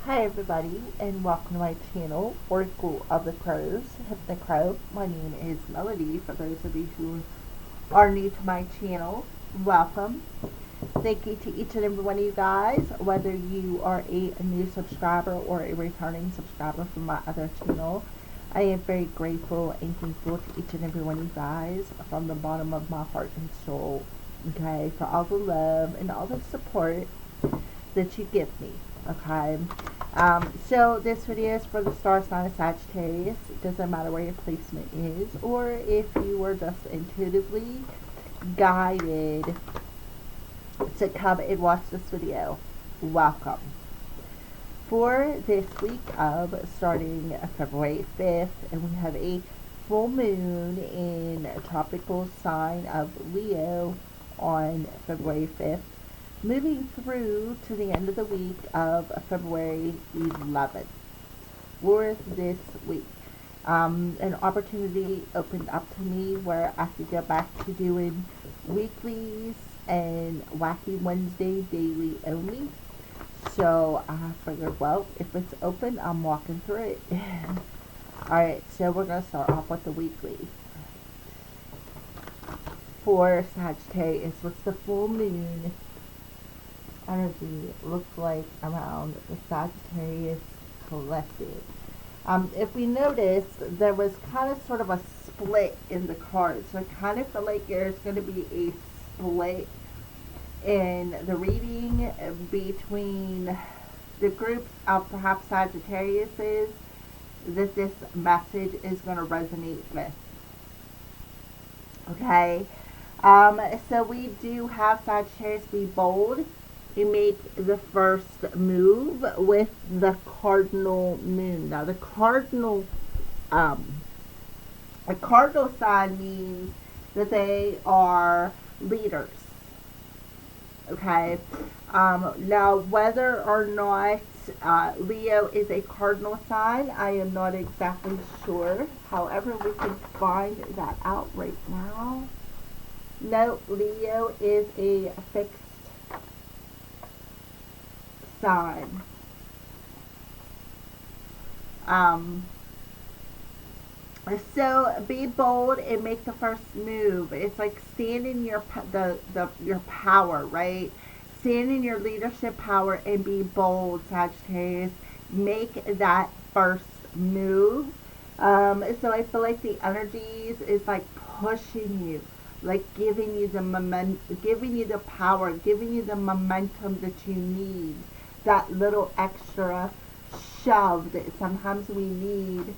Hi everybody, and welcome to my channel, Oracle of the Crows, the Crow. My name is Melody. For those of you who are new to my channel, welcome. Thank you to each and every one of you guys, whether you are a new subscriber or a returning subscriber from my other channel. I am very grateful and thankful to each and every one of you guys from the bottom of my heart and soul, okay, for all the love and all the support that you give me, okay. So this video is for the star sign of Sagittarius. It doesn't matter where your placement is, or if you were just intuitively guided to come and watch this video, welcome. For this week of starting February 5th, and we have a full moon in a tropical sign of Leo on February 5th, moving through to the end of the week of February 11th. For this week, an opportunity opened up to me where I could go back to doing weeklies and Wacky Wednesday daily only. So I figured, well, if it's open, I'm walking through it. Alright, so we're going to start off with the weekly. For Sagittarius, what's the full moon energy looks like around the Sagittarius collective? If we noticed, there was kind of sort of a split in the cards. So I kind of feel like there's going to be a split in the reading between the groups of perhaps Sagittariuses that this message is going to resonate with. Okay, so we do have Sagittarius be bold. You make the first move with the cardinal moon. Now the cardinal sign means that they are leaders. Okay. Now whether or not Leo is a cardinal sign, I am not exactly sure. However, we can find that out right now. No, Leo is a fixed sign. So be bold and make the first move. It's like stand in your your power, right? Stand in your leadership power and be bold, Sagittarius. Make that first move. So I feel like the energies is like pushing you, like giving you the giving you the power, giving you the momentum that you need. That little extra shove that sometimes we need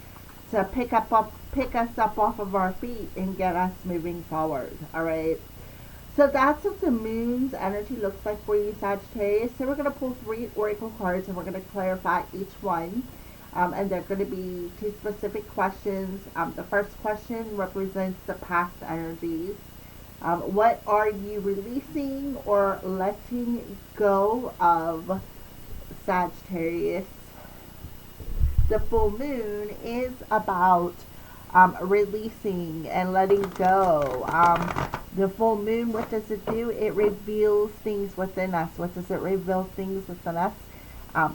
to pick us up off of our feet and get us moving forward. All right. So that's what the moon's energy looks like for you, Sagittarius. So we're going to pull 3 oracle cards and we're going to clarify each one. And they're going to be 2 specific questions. The first question represents the past energies. What are you releasing or letting go of, Sagittarius? The full moon is about releasing and letting go. The full moon, what does it do? It reveals things within us. What does it reveal things within us?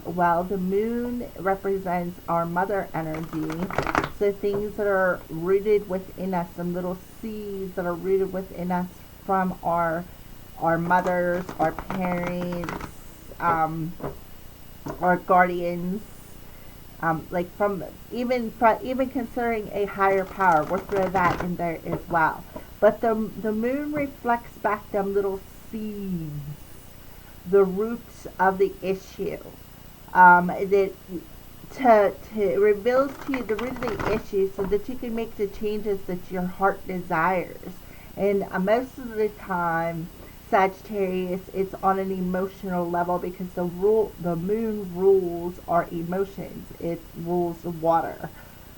Well, the moon represents our mother energy. So things that are rooted within us, some little seeds that are rooted within us from our mothers, our parents, our guardians, like even considering a higher power. We'll throw that in there as well. But the moon reflects back them little seeds, the roots of the issue. That to reveals to you the root of the issue so that you can make the changes that your heart desires. And most of the time, Sagittarius, it's on an emotional level because the moon rules our emotions. It rules the water,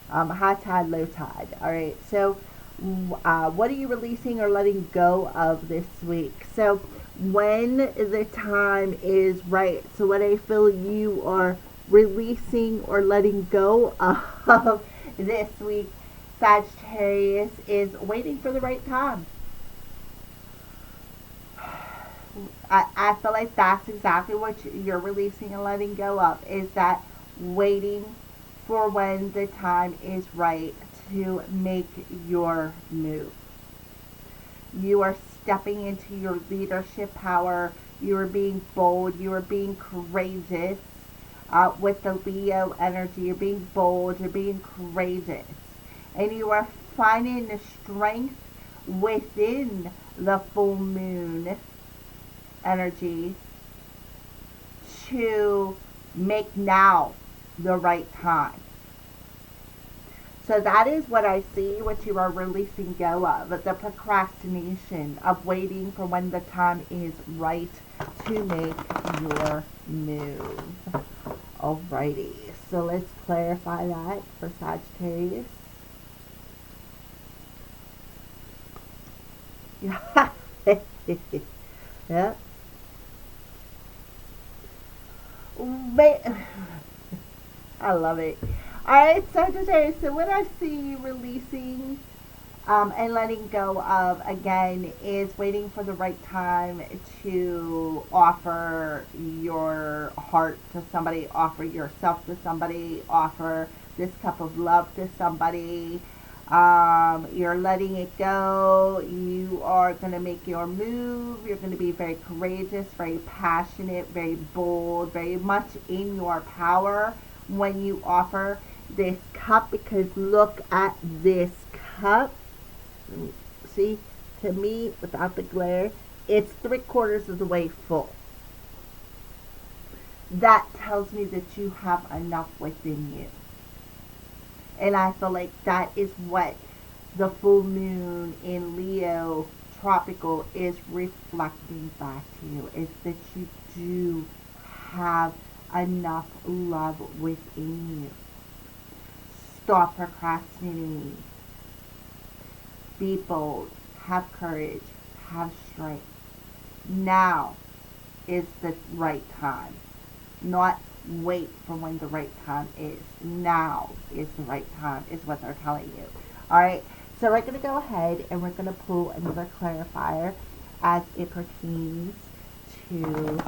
high tide, low tide. All right. So, what are you releasing or letting go of this week? So, when the time is right. So, what I feel you are releasing or letting go of this week, Sagittarius, is waiting for the right time. I feel like that's exactly what you're releasing and letting go of, is that waiting for when the time is right to make your move. You are stepping into your leadership power. You are being bold. You are being courageous with the Leo energy. You're being bold. You're being courageous. And you are finding the strength within the full moon energy to make now the right time. So that is what I see, what you are releasing go of, the procrastination of waiting for when the time is right to make your move. Alrighty, so let's clarify that for Sagittarius. Yeah. I love it. Alright, Sagittarius, so what I see you releasing and letting go of, again, is waiting for the right time to offer your heart to somebody, offer yourself to somebody, offer this cup of love to somebody. You're letting it go. You are going to make your move. You're going to be very courageous, very passionate, very bold, very much in your power when you offer this cup, because look at this cup. See, to me, without the glare, it's 3/4 of the way full. That tells me that you have enough within you. And I feel like that is what the full moon in Leo tropical is reflecting back to you, is that you do have enough love within you. Stop procrastinating. Be bold. Have courage. Have strength. Now is the right time. Not wait for when the right time is. Now is the right time, is what they're telling you. Alright, so we're going to go ahead and we're going to pull another clarifier as it pertains to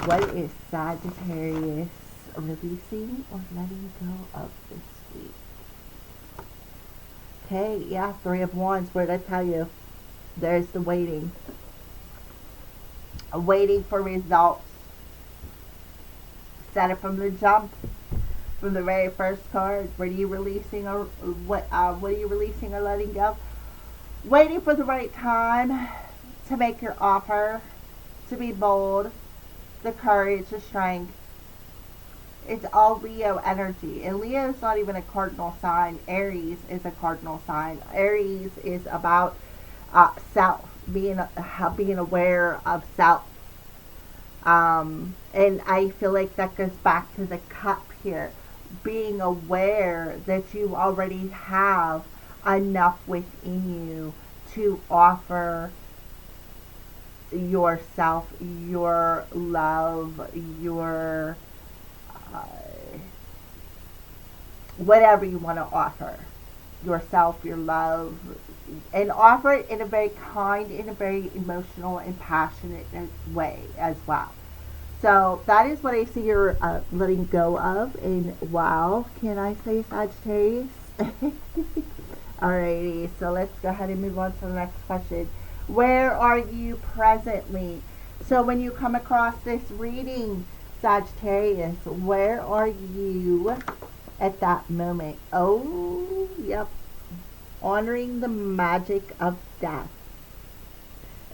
what is Sagittarius releasing or letting go of this week. Okay, yeah, 3 of Wands. What did I tell you? There's the waiting. Waiting for results. Said it from the jump, from the very first card. What are you releasing, or what are you releasing or letting go? Waiting for the right time to make your offer, to be bold, the courage, the strength. It's all Leo energy. And Leo is not even a cardinal sign. Aries is a cardinal sign. Aries is about self, being aware of self. And I feel like that goes back to the cup here. Being aware that you already have enough within you to offer yourself, your love, your whatever you want to offer. Yourself, your love, and offer it in a very kind, in a very emotional and passionate way as well. So that is what I see you're letting go of. And wow, can I say Sagittarius? Alrighty, so let's go ahead and move on to the next question. Where are you presently? So when you come across this reading, Sagittarius, where are you at that moment? Oh, yep. Honoring the magic of death.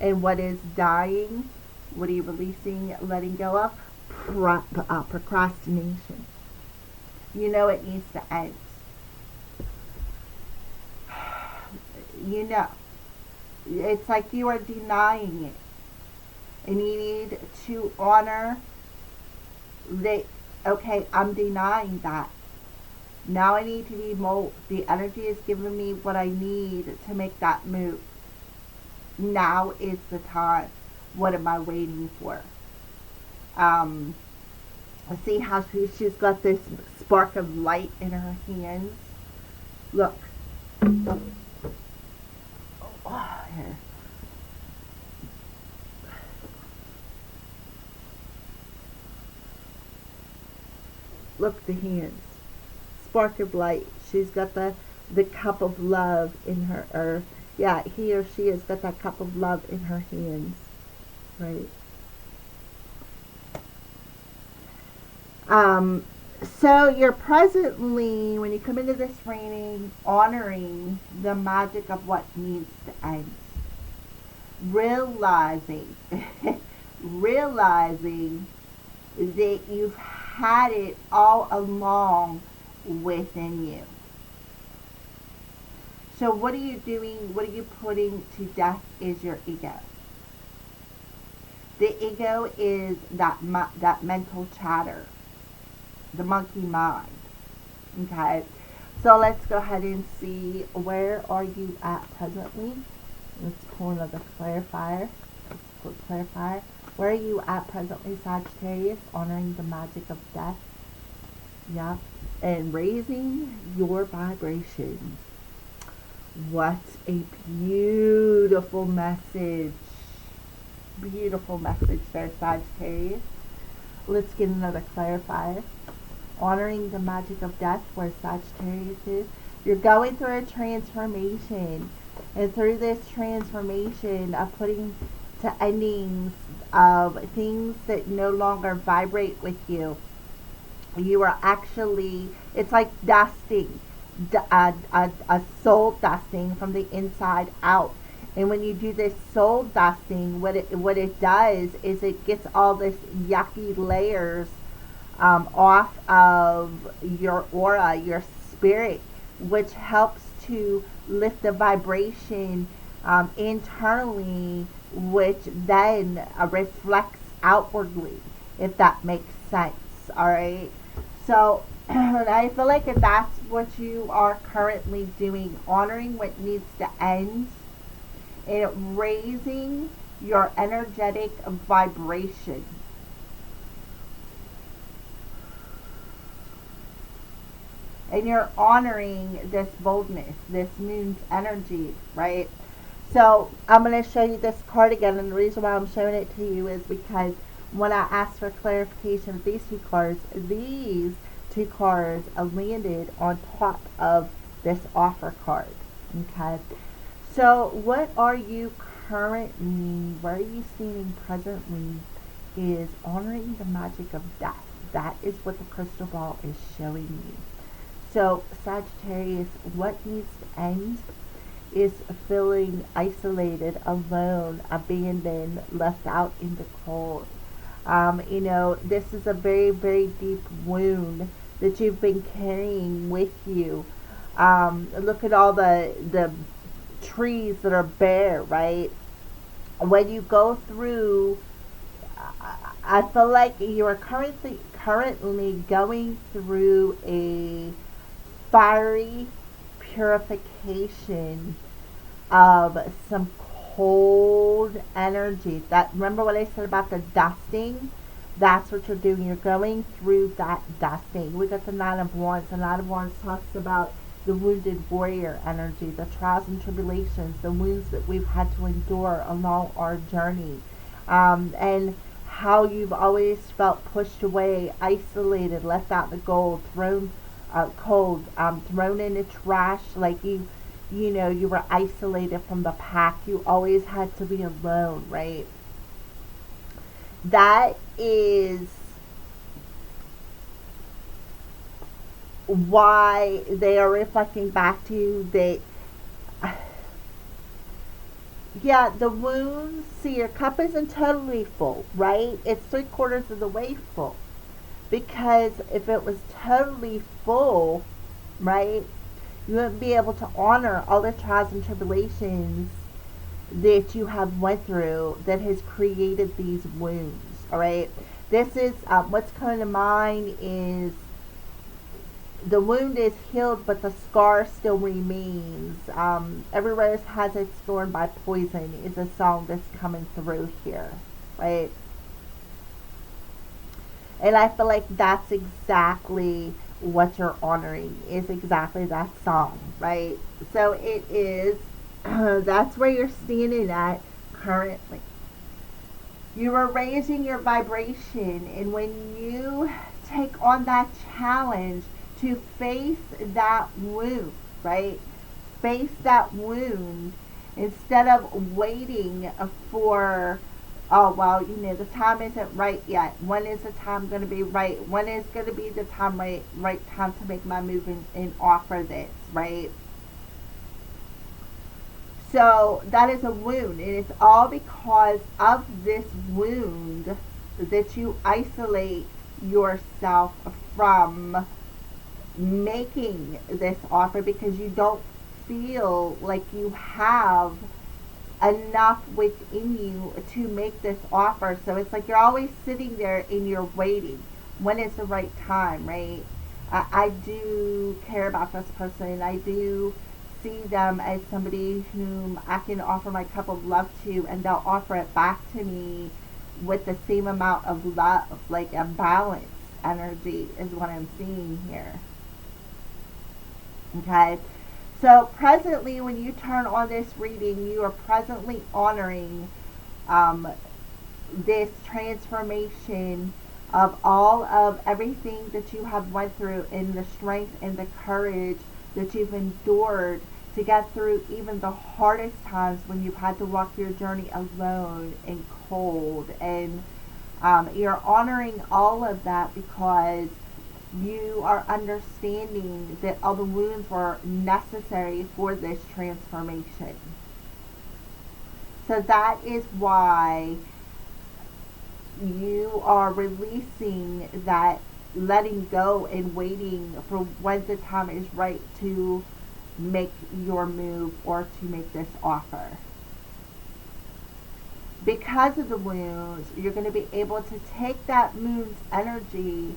And what is dying? What are you releasing, letting go of? Procrastination. You know it needs to end. You know. It's like you are denying it. And you need to honor that, okay, I'm denying that. Now I need to be more, the energy is giving me what I need to make that move. Now is the time. What am I waiting for? See how she's got this spark of light in her hands? Look. Oh, here. Look, the hands. Spark of light. She's got the cup of love in her, or yeah, he or she has got that cup of love in her hands, right? So you're presently, when you come into this reading, honoring the magic of what needs to end. Realizing, realizing that you've had it all along within you. So what are you doing? What are you putting to death is your ego. The ego is that mental chatter, the monkey mind. Okay, so let's go ahead and see, where are you at presently? Let's pull another clarifier. Let's pull clarifier. Where are you at presently, Sagittarius? Honoring the magic of death. Yep. And raising your vibration. What a beautiful message. Beautiful message there, Sagittarius. Let's get another clarifier. Honoring the magic of death, where Sagittarius is. You're going through a transformation. And through this transformation of putting to endings of things that no longer vibrate with you, you are actually, it's like dusting, a soul dusting from the inside out. And when you do this soul dusting, what it does is it gets all this yucky layers off of your aura, your spirit, which helps to lift the vibration internally, which then reflects outwardly, if that makes sense. All right. So I feel like if that's what you are currently doing, honoring what needs to end and raising your energetic vibration. And you're honoring this boldness, this moon's energy, right? So I'm going to show you this card again, and the reason why I'm showing it to you is because when I asked for clarification of these two cards landed on top of this offer card. Okay. So what are you currently, where are you standing presently, is honoring the magic of death. That is what the crystal ball is showing you. So Sagittarius, what needs to end is feeling isolated, alone, abandoned, left out in the cold. This is a very, very deep wound that you've been carrying with you. Look at all the trees that are bare, right? When you go through, I feel like you are currently going through a fiery purification of some cold energy. That, remember what I said about the dusting? That's what you're doing. You're going through that dusting. We got the Nine of Wands. The Nine of Wands talks about the wounded warrior energy, the trials and tribulations, the wounds that we've had to endure along our journey, and how you've always felt pushed away, isolated, left out in the cold, thrown thrown in the trash, like you were isolated from the pack. You always had to be alone, right? That is why they are reflecting back to you that, yeah, the wounds, see, your cup isn't totally full, right? It's 3/4 of the way full. Because if it was totally full, right, you wouldn't be able to honor all the trials and tribulations that you have went through that has created these wounds. All right, this is what's coming to mind is the wound is healed, but the scar still remains. Every rose has its thorn by poison is a song that's coming through here, right? And I feel like that's exactly what you're honoring, is exactly that song, right? So it is, that's where you're standing at currently. You are raising your vibration, and when you take on that challenge to face that wound, right? Face that wound instead of waiting for, oh, well, the time isn't right yet. When is the time going to be right? When is going to be the time right time to make my move and offer this, right? So that is a wound, and it's all because of this wound that you isolate yourself from making this offer, because you don't feel like you have enough within you to make this offer. So it's like you're always sitting there and you're waiting. When is the right time, right? I do care about this person. I do see them as somebody whom I can offer my cup of love to, and they'll offer it back to me with the same amount of love, like a balanced energy is what I'm seeing here. Okay? So presently, when you turn on this reading, you are presently honoring this transformation of all of everything that you have went through, and the strength and the courage that you've endured to get through even the hardest times when you've had to walk your journey alone and cold. And you're honoring all of that because you are understanding that all the wounds were necessary for this transformation. So that is why you are releasing that, letting go and waiting for when the time is right to make your move or to make this offer. Because of the wounds, you're going to be able to take that moon's energy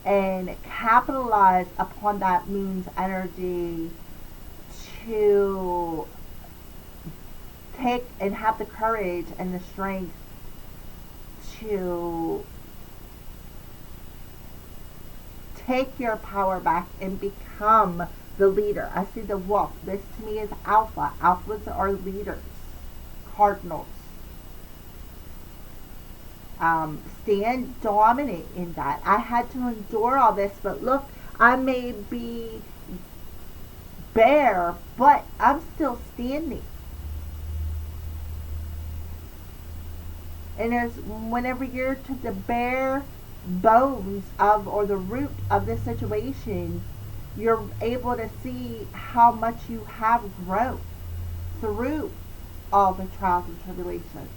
and capitalize upon that moon's energy to take and have the courage and the strength to take your power back and become the leader. I see the wolf. This to me is alpha. Alphas are leaders, cardinals. Stand dominant in that. I had to endure all this, but look, I may be bare, but I'm still standing. And there's, whenever you're to the bare bones of, or the root of the situation, you're able to see how much you have grown through all the trials and tribulations.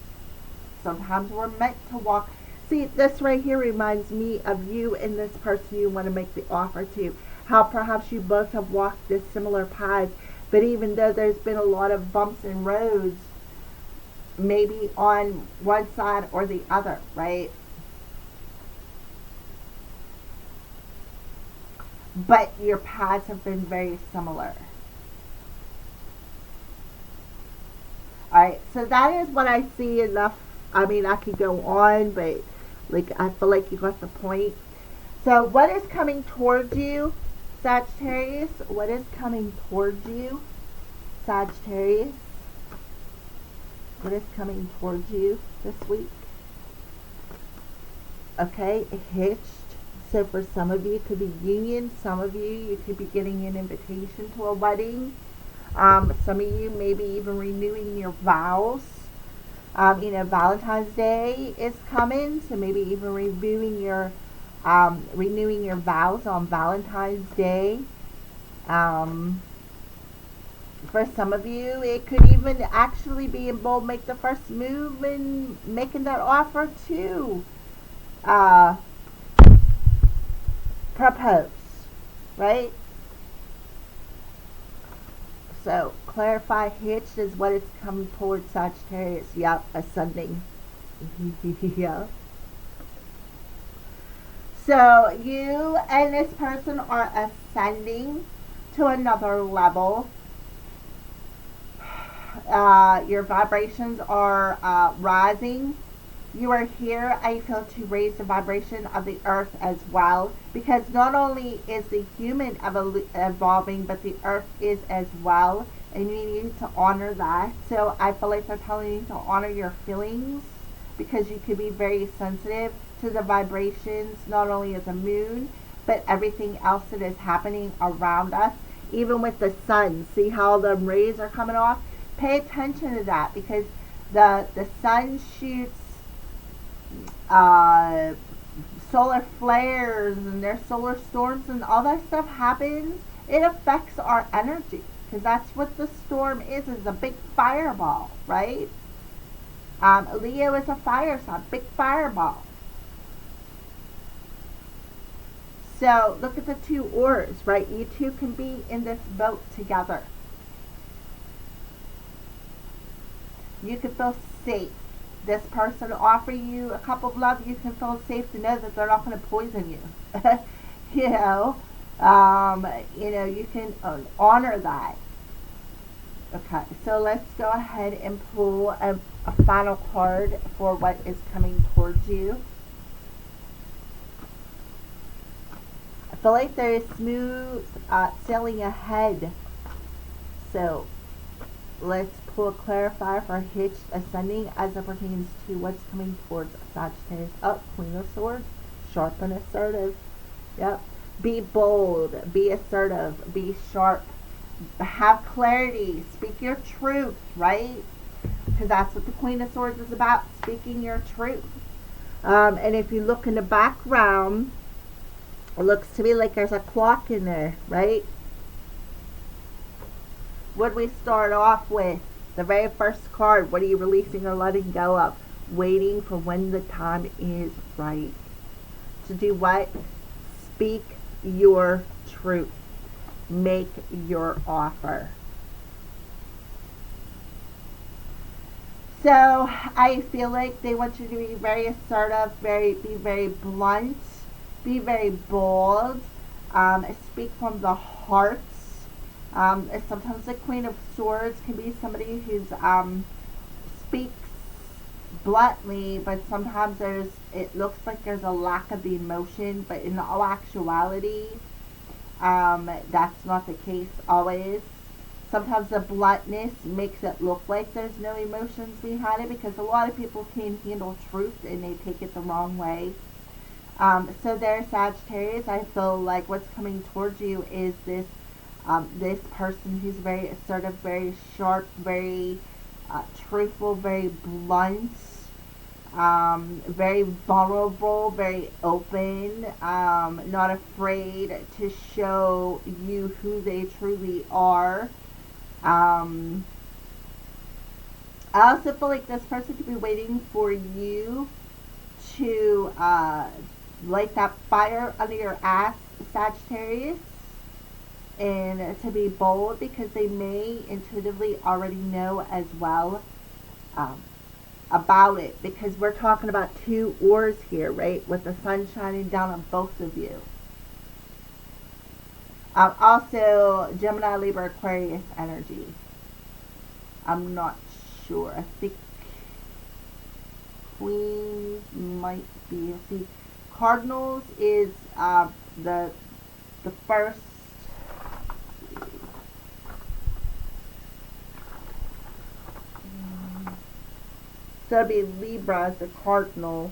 Sometimes we're meant to walk. See, this right here reminds me of you and this person you want to make the offer to. How perhaps you both have walked this similar paths, but even though there's been a lot of bumps and roads, maybe on one side or the other, right? But your paths have been very similar. Alright, so that is what I see enough. I mean, I could go on, but I feel like you got the point. So what is coming towards you, Sagittarius? What is coming towards you, Sagittarius? What is coming towards you this week? Okay, hitched. So for some of you, it could be union. Some of you could be getting an invitation to a wedding. Some of you maybe even renewing your vows. Valentine's Day is coming, so maybe even renewing your vows on Valentine's Day. For some of you, it could even actually be in bold, make the first move and making that offer to propose, right? So, clarify, hitched is what it's coming towards Sagittarius. Yep, ascending. Yeah. So, you and this person are ascending to another level. Your vibrations are rising. You are here, I feel, to raise the vibration of the earth as well, because not only is the human evolving, but the earth is as well, and you need to honor that. So I feel like they're telling you to honor your feelings, because you could be very sensitive to the vibrations, not only of the moon, but everything else that is happening around us. Even with the sun, see how the rays are coming off? Pay attention to that, because the sun shoots solar flares, and there's solar storms, and all that stuff happens. It affects our energy, because that's what the storm is a big fireball, right? Leo is a fire sign, big fireball. So look at the two oars, right? You two can be in this boat together. You can feel safe. This person offer you a cup of love, you can feel safe to know that they're not going to poison you. you know, you can honor that. Okay, so let's go ahead and pull a final card for what is coming towards you. I feel like there is smooth sailing ahead. So let's pull a clarifier for hitched ascending as it pertains to what's coming towards Sagittarius. Oh, Queen of Swords, sharp and assertive. Yep. Be bold, be assertive, be sharp, have clarity, speak your truth, right? Because that's what the Queen of Swords is about, speaking your truth. And if you look in the background, it looks to me like there's a clock in there, right? What we start off with, the very first card, what are you releasing or letting go of? Waiting for when the time is right. To do what? Speak your truth. Make your offer. So I feel like they want you to be very assertive, be very blunt, be very bold, speak from the heart. Sometimes the Queen of Swords can be somebody who's speaks bluntly, but sometimes it looks like there's a lack of emotion, but in all actuality, that's not the case always. Sometimes the bluntness makes it look like there's no emotions behind it, because a lot of people can't handle truth and they take it the wrong way. So there, Sagittarius, I feel like what's coming towards you is this person who's very assertive, very sharp, very truthful, very blunt, very vulnerable, very open, not afraid to show you who they truly are. I also feel like this person could be waiting for you to light that fire under your ass, Sagittarius, and to be bold, because they may intuitively already know as well about it, because we're talking about two oars here, right, with the sun shining down on both of you. Also, Gemini, Libra, Aquarius energy. I'm not sure. I think Queens might be. See, Cardinals is the first. So it'd be Libra as the cardinal.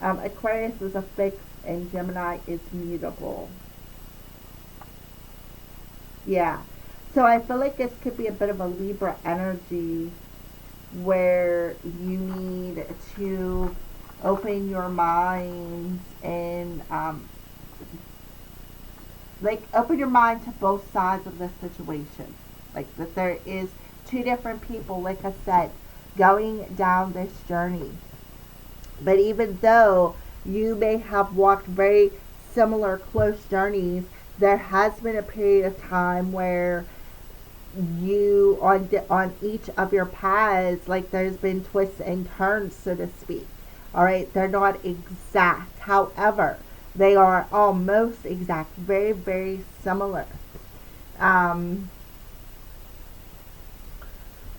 Aquarius is a fixed, and Gemini is mutable. Yeah. So I feel like this could be a bit of a Libra energy where you need to open your mind and open your mind to both sides of this situation. Like that there is two different people, like I said, going down this journey. But even though you may have walked very similar close journeys, there has been a period of time where you on each of your paths, like there's been twists and turns, so to speak. All right, they're not exact, however they are almost exact, very, very similar.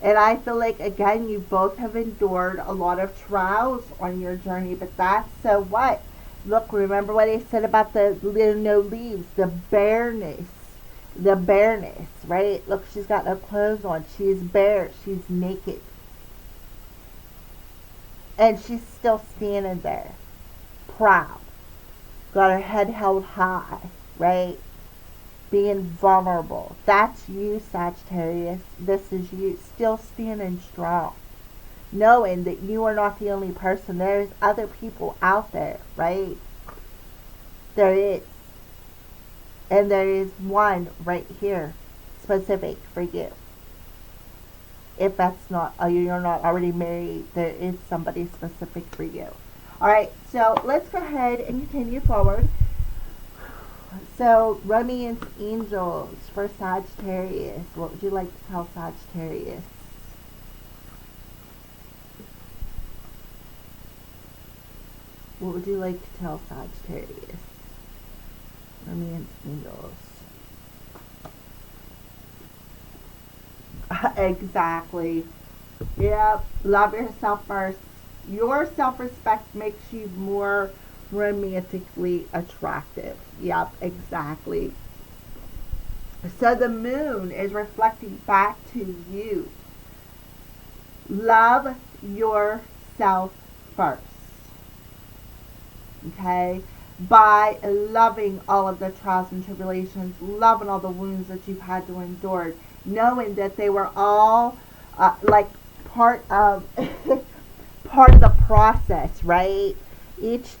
And I feel like, again, you both have endured a lot of trials on your journey, but that's so what? Look, remember what I said about the no leaves, the bareness, right? Look, she's got no clothes on. She's bare. She's naked. And she's still standing there, proud, got her head held high, right? Being vulnerable. That's you, Sagittarius. This is you, still standing strong, knowing that you are not the only person. There's other people out there, right? There is. And there is one right here, specific for you. If that's not, you're not already married, there is somebody specific for you. Alright, so let's go ahead and continue forward. So, romance angels for Sagittarius. What would you like to tell Sagittarius? What would you like to tell Sagittarius? Romance angels. Exactly. Yep. Love yourself first. Your self-respect makes you more romantically attractive. Yep, exactly. So the moon is reflecting back to you. Love yourself first. Okay? By loving all of the trials and tribulations, loving all the wounds that you've had to endure, knowing that they were all like part of part of the process, right? Each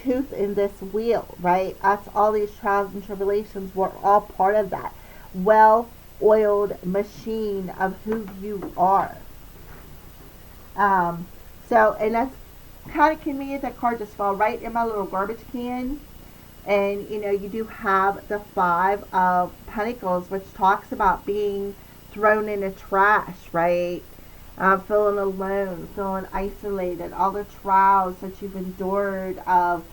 tooth in this wheel, right? That's all these trials and tribulations were all part of that well-oiled machine of who you are. So, and that's kind of convenient. That card just fell right in my little garbage can. And, you know, you do have the Five of Pentacles, which talks about being thrown in the trash, right? Feeling alone, feeling isolated, all the trials that you've endured of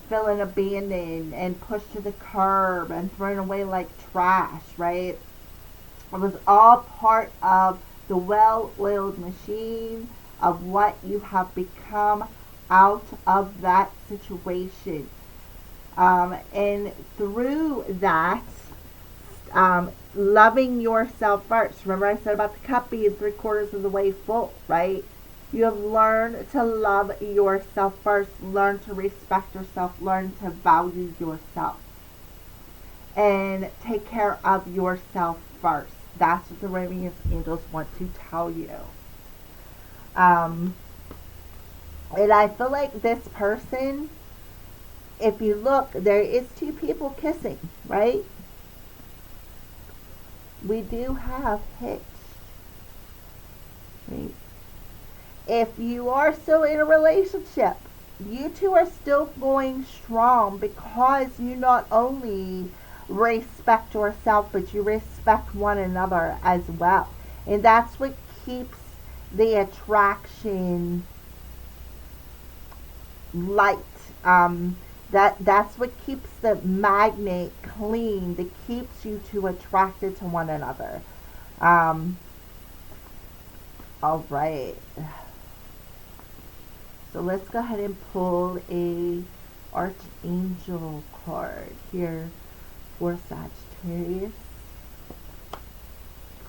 feeling abandoned and pushed to the curb and thrown away like trash, right? It was all part of the well-oiled machine of what you have become out of that situation. And through that, loving yourself first. Remember I said about the cup being 3/4 of the way full, right? You have learned to love yourself first. Learn to respect yourself. Learn to value yourself. And take care of yourself first. That's what the romance angels want to tell you. And I feel like this person, if you look, there is two people kissing, right? We do have hitched. Right? If you are still in a relationship, you two are still going strong because you not only respect yourself, but you respect one another as well. And that's what keeps the attraction light. That's what keeps the magnet clean, that keeps you two attracted to one another. All right. So let's go ahead and pull a Archangel card here for Sagittarius.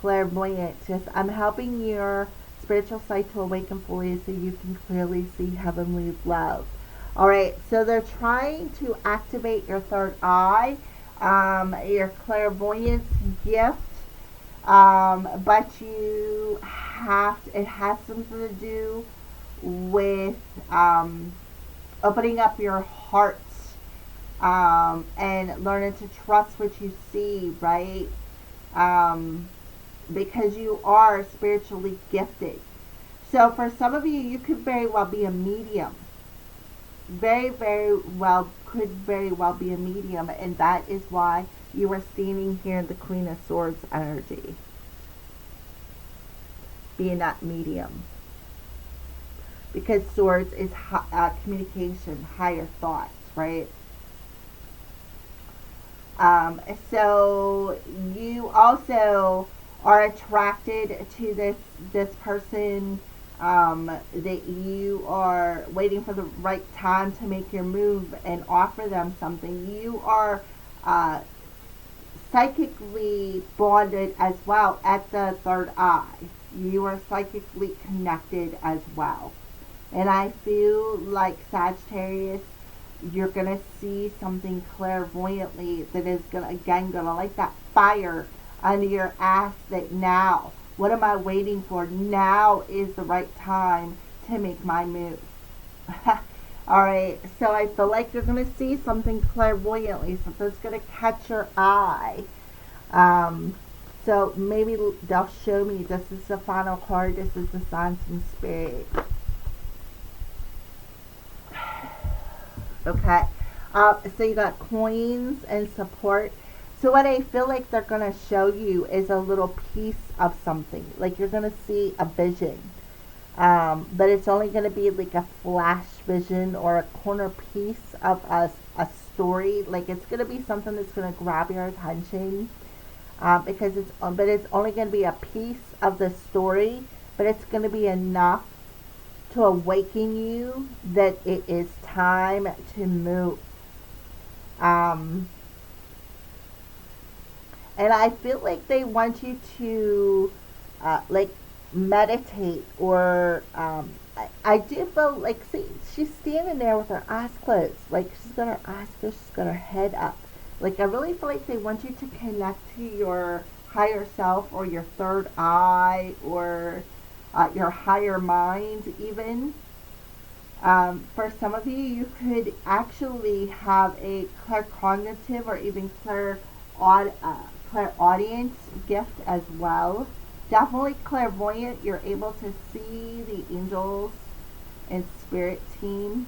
Clairvoyant. Yes, I'm helping your spiritual sight to awaken fully so you can clearly see heavenly love. Alright, so they're trying to activate your third eye, your clairvoyance gift, but you have to, it has something to do with opening up your heart and learning to trust what you see, right? Because you are spiritually gifted. So for some of you, you could very well be a medium. Could very well be a medium, and that is why you are standing here in the Queen of Swords energy, being that medium, because swords is communication, higher thoughts, right? So you also are attracted to this person, that you are waiting for the right time to make your move and offer them something. You are psychically bonded as well at the third eye. You are psychically connected as well. And I feel like Sagittarius, you're going to see something clairvoyantly that is going to, again, going to light that fire under your ass that now, what am I waiting for? Now is the right time to make my move. Alright, so I feel like you're going to see something clairvoyantly. Something's going to catch your eye. So maybe they'll show me this is the final card. This is the Signs and Spirit. Okay. So you got coins and support. So what I feel like they're going to show you is a little piece of something. Like you're going to see a vision. But it's only going to be like a flash vision or a corner piece of a story. Like it's going to be something that's going to grab your attention. Because it's only going to be a piece of the story. But it's going to be enough to awaken you that it is time to move. And I feel like they want you to like meditate or I do feel like, see, she's standing there with her eyes closed, like she's got her eyes closed, she's got her head up. Like I really feel like they want you to connect to your higher self or your third eye or your higher mind even. For some of you, you could actually have a claircognitive or even clairaudience gift as well. Definitely clairvoyant. You're able to see the angels and spirit team.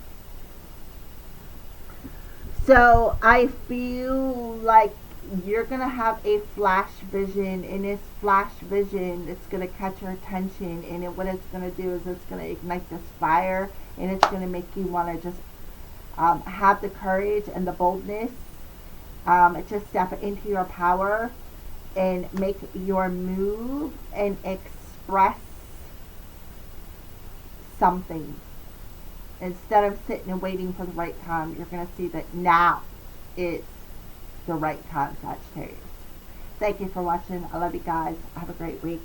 So I feel like you're going to have a flash vision. In this flash vision, it's going to catch your attention. And what it's going to do is it's going to ignite this fire. And it's going to make you want to just have the courage and the boldness to step into your power and make your move and express something. Instead of sitting and waiting for the right time, you're going to see that now is the right time, Sagittarius. Thank you for watching. I love you guys. Have a great week.